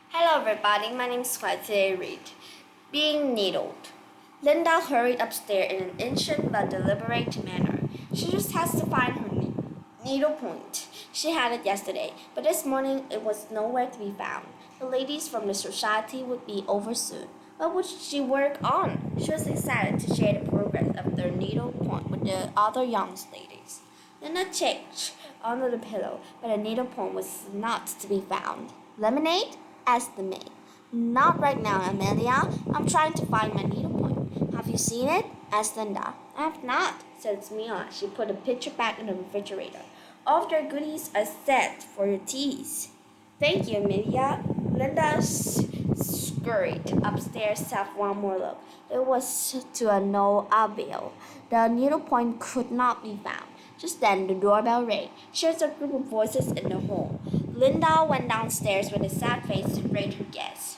Hello everybody, my name is Today Reed. Being needled. Linda hurried upstairs in an ancient but deliberate manner. She just has to find her needle point. She had it yesterday, but this morning it was nowhere to be found. The ladies from the society would be over soon. What would she work on? She was excited to share the progress of their needle point with the other young ladies. Linda checked under the pillow, but the needle point was not to be found. Lemonade? Asked the maid. Not right now, Amelia. I'm trying to find my needlepoint. Have you seen it? Asked Linda. I have not, said Smila. She put the pitcher back in the refrigerator. All of their goodies are set for your teas. Thank you, Amelia. Linda scurried upstairs to have one more look. It was to no avail. The needlepoint could not be found. Just then the doorbell rang. She heard a group of voices in the hall. Linda went downstairs with a sad face to greet her guests.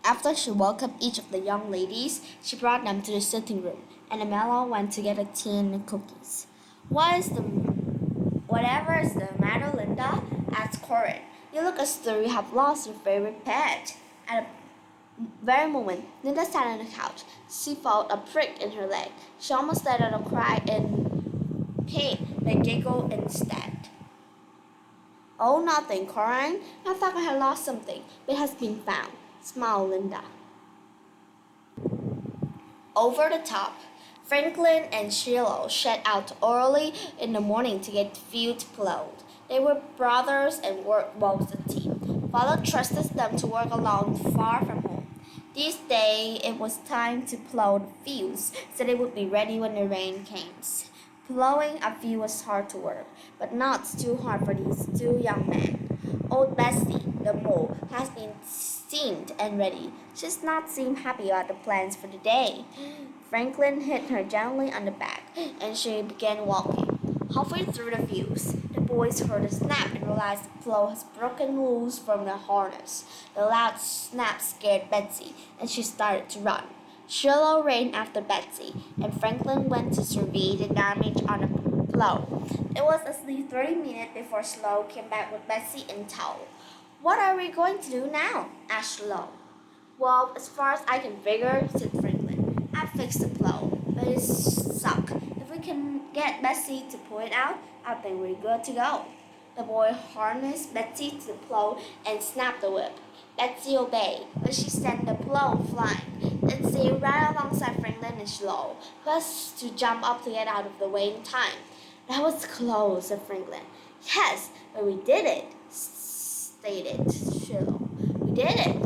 After she welcomed each of the young ladies, she brought them to the sitting room, and Amelia went to get a tea and cookies. Whatever is the matter, Linda? Asked Corin. You look as though you have lost your favorite pet. At a very moment, Linda sat on the couch. She felt a prick in her leg. She almost let out a cry in pain, but giggled instead. Oh, nothing, Corin. I thought I had lost something, but it has been found, smiled Linda. Over the top, Franklin and Shiloh set out early in the morning to get the field plowed. They were brothers and worked well as a team. Father trusted them to work alone far from home. This day it was time to plow the fields so they would be ready when the rain came. Plowing a field was hard to work, but not too hard for these two young men. Old Bessie, the mole, has been steamed and ready. She does not seem happy about the plans for the day. Franklin hit her gently on the back, and she began walking. Halfway through the fields, the boys heard a snap and realized the plow has broken loose from the harness. The loud snap scared Betsy, and she started to run. Shiloh ran after Betsy, and Franklin went to survey the damage on the plow. It was at least 30 minutes before Shiloh came back with Betsy and towel. What are we going to do now? Asked Shiloh. Well, as far as I can figure, said Franklin. I fixed the plow, but it's stuck. If we can get Betsy to pull it out, I think we're good to go. The boy harnessed Betsy to the plow and snapped the whip. Betsy obeyed, but she sent the plow flying. It sailed right alongside Franklin and Shiloh, who has to jump up to get out of the way in time. That was close, said Franklin. Yes, but we did it, stated Shiloh. We did it.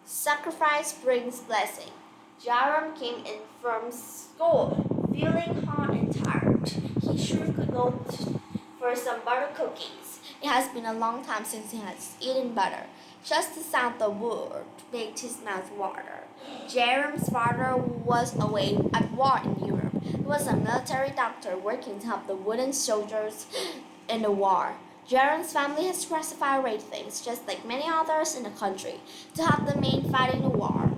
Sacrifice brings blessing. Jerome came in from school, feeling hot and tired. He sure could go for some butter cookies. It has been a long time since he has eaten butter. Just the sound of the word made his mouth water. Jerome's father was away at war in Europe. He was a military doctor working to help the wooden soldiers in the war. Jerome's family has classified ratings, just like many others in the country, to help the men fighting the war.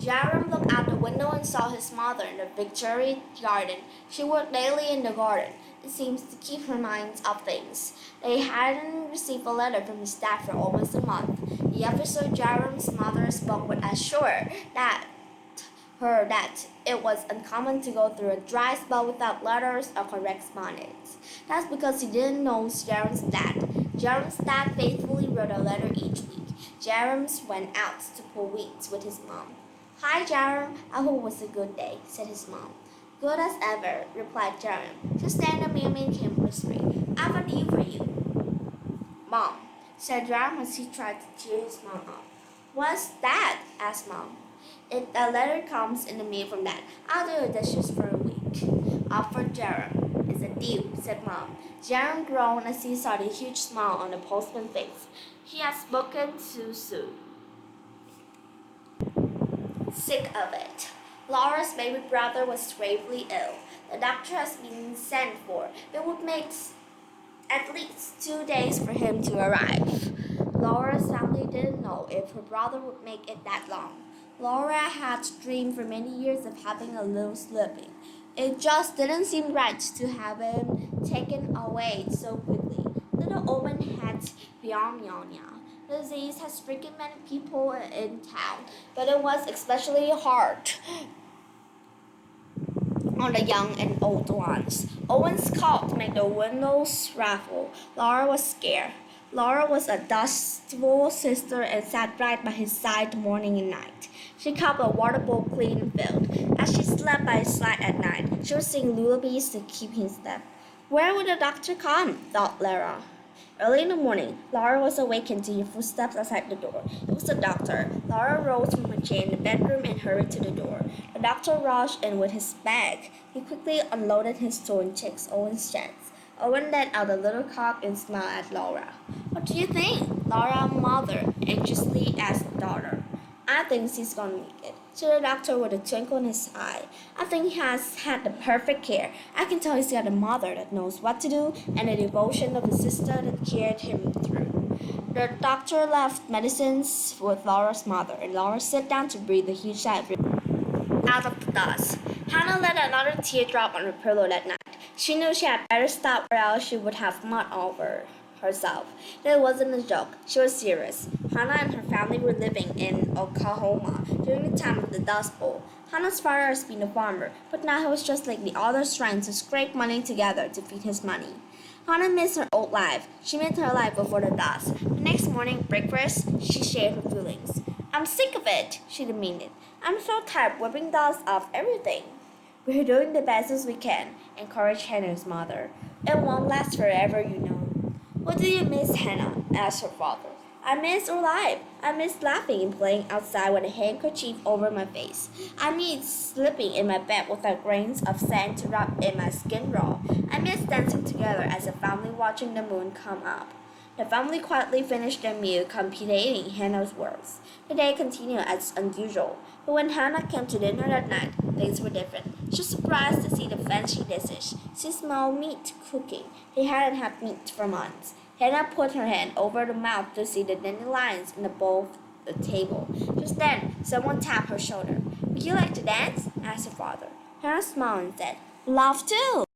Jerome looked out the window and saw his mother in the Victoria garden. She worked daily in the garden. It seems to keep her mind off things. They hadn't received a letter from his dad for almost a month. The officer Jerome's mother spoke with assured that it was uncommon to go through a dry spell without letters or correspondence. That's because he didn't know Jerome's dad. Jerome's dad faithfully wrote a letter each week. Jerome's went out to pull weeds with his mom. Hi, Jerome. I hope it was a good day, said his mom. Good as ever, replied Jerome. Just then the mailman came whispering. I've a deal for you. Mom, said Jerome as he tried to cheer his mom up. What's that? Asked Mom. If a letter comes in the mail from Dad, I'll do the dishes for a week. Offered Jerome. It's a deal, said Mom. Jerome groaned as he saw the huge smile on the postman's face. He had spoken too soon. Sick of it. Laura's baby brother was gravely ill. The doctor has been sent for. It would make at least 2 days for him to arrive. Laura's family didn't know if her brother would make it that long. Laura had dreamed for many years of having a little sibling. It just didn't seem right to have him taken away so quickly. Little Owen had pneumonia. The disease has stricken many people in town, but it was especially hard on the young and old ones. Owen's cough made the windows raffle. Laura was scared. Laura was a dutiful sister and sat right by his side morning and night. She kept a water bowl clean and filled. As she slept by his side at night, she would sing lullabies to keep him asleep. Where would the doctor come? Thought Lara. Early in the morning, Laura was awakened to hear footsteps outside the door. It was the doctor. Laura rose from her chair in the bedroom and hurried to the door. The doctor rushed in with his bag. He quickly unloaded his torn checks Owen's chest. Owen let out a little cough and smiled at Laura. What do you think? Laura's mother anxiously asked the daughter. I think he's gonna make it, said the doctor with a twinkle in his eye. I think he has had the perfect care. I can tell he's got a mother that knows what to do and the devotion of a sister that carried him through. The doctor left medicines with Laura's mother, and Laura sat down to breathe a huge sigh out of the dust. Hannah let another tear drop on her pillow that night. She knew she had better stop or else she would have mud over herself. That wasn't a joke. She was serious. Hannah and her family were living in Oklahoma during the time of the Dust Bowl. Hannah's father has been a farmer, but now he was just like the others trying to scrape money together to feed his money. Hannah missed her old life. She missed her life before the dust. The next morning breakfast, she shared her feelings. I'm sick of it, she demanded. I'm so tired of whipping dust off everything. We're doing the best as we can, encouraged Hannah's mother. It won't last forever, you know. What do you miss, Hannah? Asked her father. I miss our life. I miss laughing and playing outside with a handkerchief over my face. I miss sleeping in my bed without grains of sand to rub in my skin raw. I miss dancing together as a family watching the moon come up. The family quietly finished their meal, completing Hannah's words. The day continued as unusual, but when Hannah came to dinner that night, things were different. She was surprised to see the fancy dishes. She smelled meat cooking. They hadn't had meat for months. Hannah put her hand over the mouth to see the dandelions in the bowl of the table. Just then, someone tapped her shoulder. Would you like to dance? Asked her father. Hannah smiled and said, Love to.